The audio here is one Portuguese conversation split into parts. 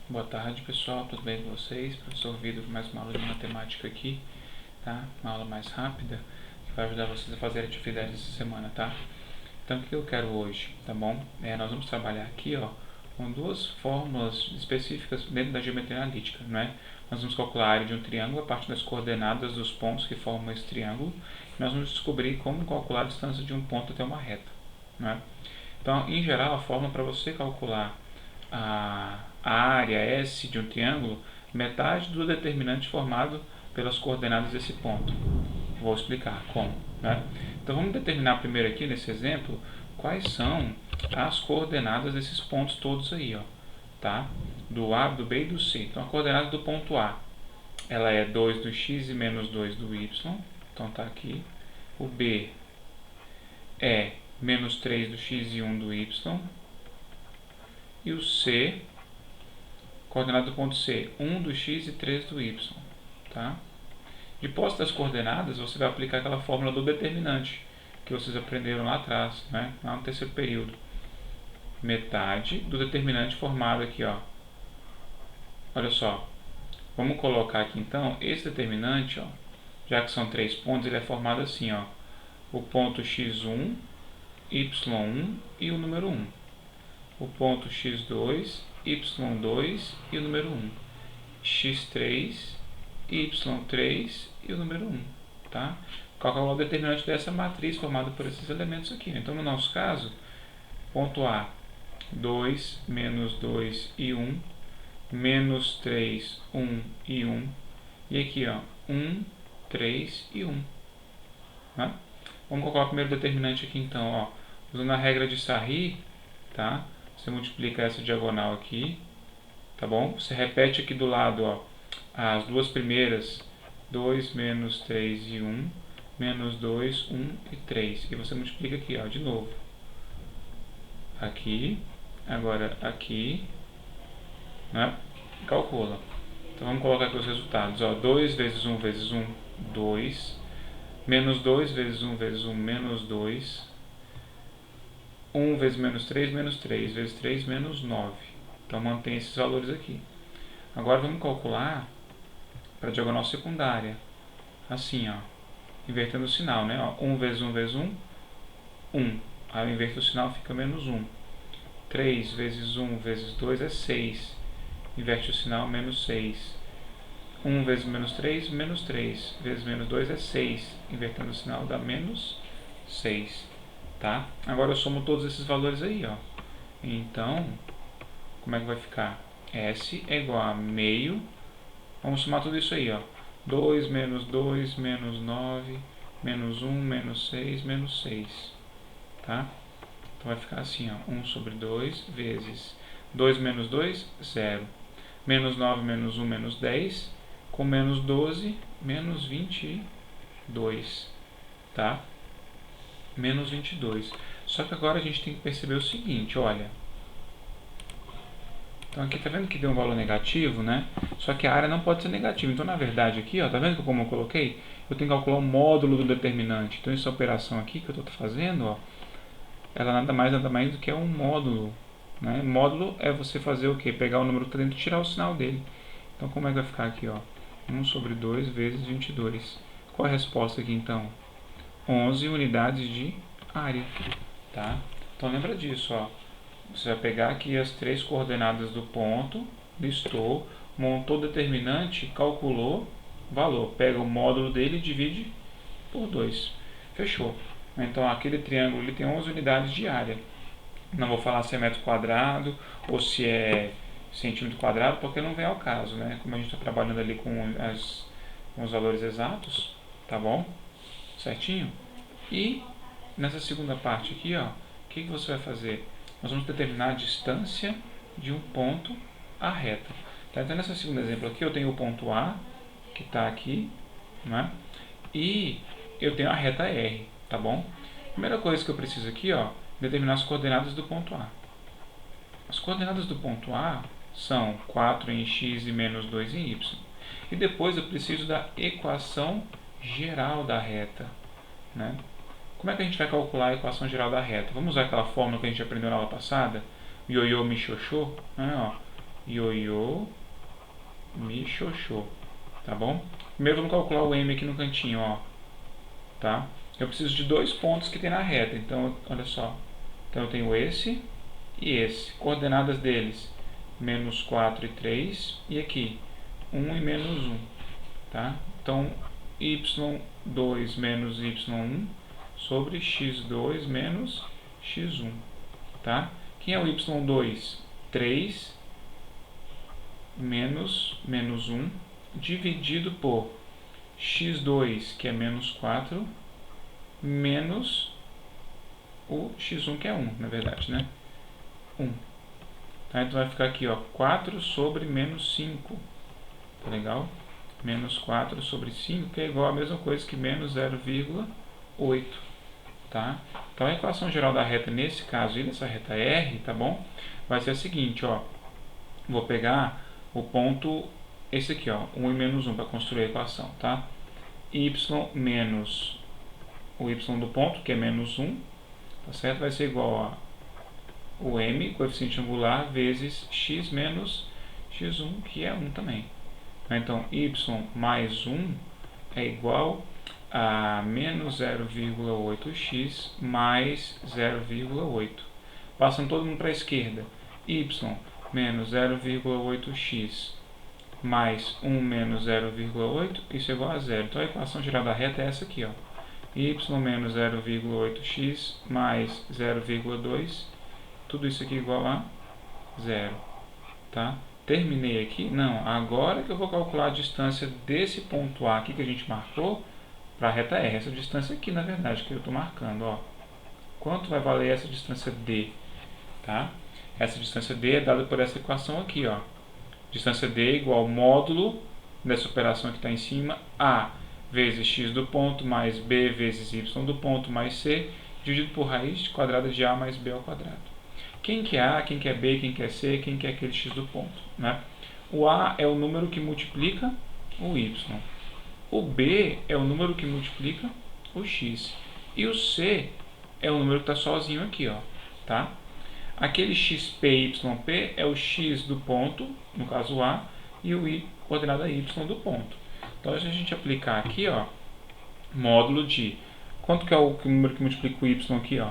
Boa tarde, pessoal, tudo bem com vocês? Professor Vitor, mais uma aula de matemática aqui, tá? Uma aula mais rápida, que vai ajudar vocês a fazer a atividade dessa semana, tá? Então, o que eu quero hoje, tá bom? Nós vamos trabalhar aqui, ó, com duas fórmulas específicas dentro da geometria analítica, não é? Nós vamos calcular a área de um triângulo a partir das coordenadas dos pontos que formam esse triângulo. E nós vamos descobrir como calcular a distância de um ponto até uma reta, não é? Então, em geral, a fórmula para você calcular a área S de um triângulo, metade do determinante formado pelas coordenadas desse ponto. Vou explicar como, né? Então vamos determinar primeiro aqui nesse exemplo quais são as coordenadas desses pontos todos aí, ó, tá? Do A, do B e do C. Então a coordenada do ponto A, ela é 2 do x e menos 2 do y. Então tá aqui. O B é menos 3 do x e 1 do y. E o C, coordenada do ponto C, 1 do x e 3 do y. Tá? De posse das coordenadas, você vai aplicar aquela fórmula do determinante que vocês aprenderam lá atrás, né? Lá no terceiro período. Metade do determinante formado aqui, ó. Olha só. Vamos colocar aqui então esse determinante, ó, já que são 3 pontos, ele é formado assim, ó. O ponto x1, y1 e o número 1. O ponto x2, y2 e o número 1. x3, y3 e o número 1. Tá? Calcular o determinante dessa matriz formada por esses elementos aqui. Então, no nosso caso, ponto A, 2, menos 2 e 1, menos 3, 1 e 1. E aqui, ó, 1, 3 e 1. Tá? Vamos calcular o primeiro determinante aqui, então, ó. Usando a regra de Sarri, tá? Você multiplica essa diagonal aqui, tá bom? Você repete aqui do lado, ó, as duas primeiras, 2, menos 3 e 1, menos 2, 1 e 3. E você multiplica aqui, ó, de novo. Aqui, agora aqui, né? Calcula. Então vamos colocar aqui os resultados, ó. 2 vezes 1 vezes 1, 2. Menos 2 vezes 1 vezes 1, menos 2. 1 vezes menos 3, menos 3, vezes 3, menos 9. Então mantém esses valores aqui. Agora vamos calcular para a diagonal secundária. Assim, ó. Invertendo o sinal, né? Ó, 1 vezes 1 vezes 1, 1. Aí eu inverto o sinal, fica menos 1. 3 vezes 1 vezes 2 é 6. Inverte o sinal, menos 6. 1 vezes menos 3, menos 3. Vezes menos 2 é 6. Invertendo o sinal, dá menos 6. Tá? Agora eu somo todos esses valores aí, ó. Então, como é que vai ficar? S é igual a meio. Vamos somar tudo isso aí, ó. 2 menos 2, menos 9, menos 1, menos 6, menos 6. Tá? Então vai ficar assim, ó. 1 sobre 2 vezes 2 menos 2, 0. Menos 9, menos 1, menos 10. Com menos 12, menos 22. Tá? Menos 22. Só que agora a gente tem que perceber o seguinte, olha. Então aqui tá vendo que deu um valor negativo, né? Só que a área não pode ser negativa. Então na verdade aqui, ó, tá vendo como eu coloquei? Eu tenho que calcular o módulo do determinante. Então essa operação aqui que eu estou fazendo, ó, ela nada mais do que é um módulo, né? Módulo é você fazer o quê? Pegar o número que está dentro e tirar o sinal dele. Então como é que vai ficar aqui, ó? 1 sobre 2 vezes 22. Qual é a resposta aqui então? 11 unidades de área, tá? Então lembra disso, ó. Você vai pegar aqui as três coordenadas do ponto, listou, montou o determinante, calculou valor. Pega o módulo dele e divide por 2. Fechou. Então aquele triângulo ele tem 11 unidades de área. Não vou falar se é metro quadrado ou se é centímetro quadrado, porque não vem ao caso, né? Como a gente está trabalhando ali com os valores exatos, tá bom? Certinho? E nessa segunda parte aqui, ó, o que você vai fazer? Nós vamos determinar a distância de um ponto à reta. Tá? Então, nesse segundo exemplo aqui, eu tenho o ponto A, que está aqui, né? E eu tenho a reta R, tá bom? Primeira coisa que eu preciso aqui, ó, determinar as coordenadas do ponto A. As coordenadas do ponto A são 4 em x e menos 2 em y. E depois eu preciso da equação geral da reta, né? Como é que a gente vai calcular a equação geral da reta? Vamos usar aquela fórmula que a gente aprendeu na aula passada, ioiô michiochô, né? Ó, ioiô, mi, xoxô, tá bom? Primeiro vamos calcular o m aqui no cantinho, ó, tá? Eu preciso de dois pontos que tem na reta, então, olha só. Então eu tenho esse e esse. Coordenadas deles, menos 4 e 3, e aqui, 1 e menos 1, tá? Então, y2 menos y1 sobre x2 menos x1, tá? Quem é o y2? 3 menos 1 dividido por x2, que é menos 4, menos o x1, que é 1, na verdade, né? 1. Tá? Então vai ficar aqui, ó, 4 sobre menos 5. Tá legal? Menos 4 sobre 5, que é igual a mesma coisa que menos 0,8. Tá? Então a equação geral da reta nesse caso e nessa reta R, tá bom? Vai ser a seguinte, ó. Vou pegar o ponto, esse aqui, ó, 1 e menos 1 para construir a equação, tá? Y menos o y do ponto, que é menos 1, tá certo? Vai ser igual a o m, coeficiente angular, vezes x menos x1, que é 1 também. Então, y mais 1 é igual a menos 0,8x mais 0,8. Passando todo mundo para a esquerda. Y menos 0,8x mais 1 menos 0,8, isso é igual a 0. Então, a equação geral da reta é essa aqui, ó. Y menos 0,8x mais 0,2, tudo isso aqui igual a 0, tá? Terminei aqui? Não, agora que eu vou calcular a distância desse ponto A aqui que a gente marcou para a reta R. Essa distância aqui, na verdade, que eu estou marcando, ó. Quanto vai valer essa distância D? Tá? Essa distância D é dada por essa equação aqui, ó. Distância D é igual ao módulo dessa operação que está em cima, A vezes x do ponto, mais B vezes y do ponto, mais C, dividido por raiz quadrada de A mais B ao quadrado. Quem que é A, quem que é B, quem que é C, quem que é aquele x do ponto, né? O A é o número que multiplica o y. O B é o número que multiplica o x. E o C é o número que está sozinho aqui, ó, tá? Aquele xpyp é o x do ponto, no caso A, e o y, coordenada y do ponto. Então, se a gente aplicar aqui, ó, módulo de... Quanto que é o número que multiplica o y aqui, ó?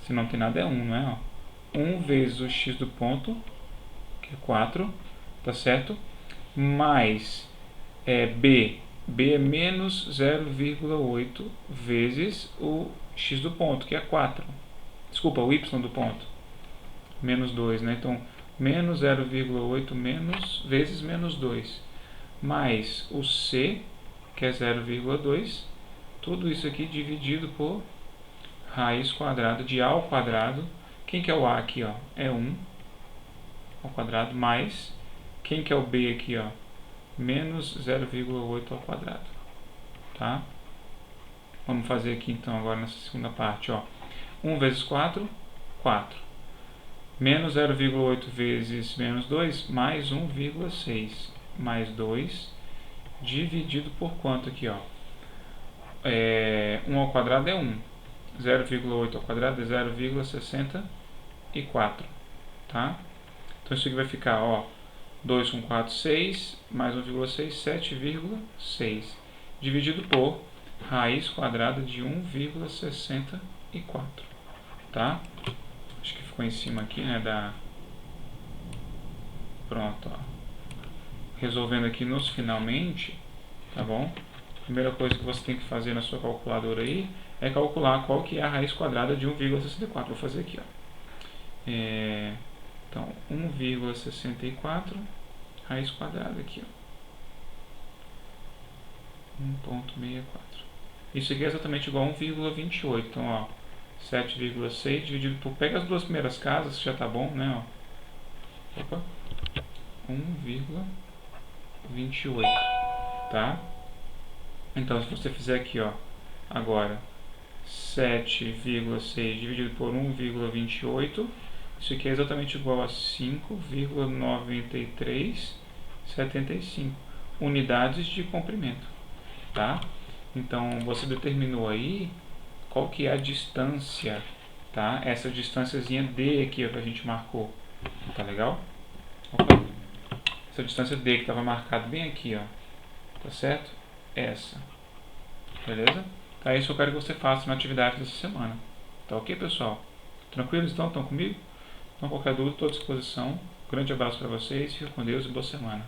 Se não tem nada, é 1, não é, ó? 1 vezes o x do ponto, que é 4, tá certo? Mais b é menos 0,8 vezes o x do ponto, que é 4. Desculpa, o y do ponto. Menos 2, né? Então, menos 0,8 vezes menos 2. Mais o c, que é 0,2. Tudo isso aqui dividido por raiz quadrada de a ao quadrado. Quem que é o a aqui, ó? É 1 ao quadrado, mais quem que é o b aqui, ó? Menos 0,8 ao quadrado, tá? Vamos fazer aqui então agora nessa segunda parte, ó. 1 vezes 4, 4. Menos 0,8 vezes menos 2, mais 1,6. Mais 2, dividido por quanto aqui, ó? 1 ao quadrado é 1. 0,8 ao quadrado é 0,64, tá? Então isso aqui vai ficar, ó, 2 com 4, 6, mais 1,6, 7,6, dividido por raiz quadrada de 1,64, tá? Acho que ficou em cima aqui, né, Pronto, ó. Resolvendo aqui nos finalmente, tá bom? Primeira coisa que você tem que fazer na sua calculadora aí é calcular qual que é a raiz quadrada de 1,64. Vou fazer aqui, ó. Então, 1,64 raiz quadrada aqui, ó. 1,64. Isso aqui é exatamente igual a 1,28. Então, ó, 7,6 dividido por... Pega as duas primeiras casas, já tá bom, né, ó. Opa. 1,28, tá? Então, se você fizer aqui, ó, agora 7,6 dividido por 1,28, isso aqui é exatamente igual a 5,9375 unidades de comprimento, tá? Então, você determinou aí qual que é a distância, tá? Essa distânciazinha D aqui, ó, que a gente marcou, tá legal? Opa. essa distância D que estava marcado bem aqui, ó, tá certo? Essa, beleza? Tá, isso eu quero que você faça na atividade dessa semana. Tá ok, pessoal? Tranquilos então? Estão comigo? Então, qualquer dúvida, estou à disposição. Grande abraço para vocês, fique com Deus e boa semana.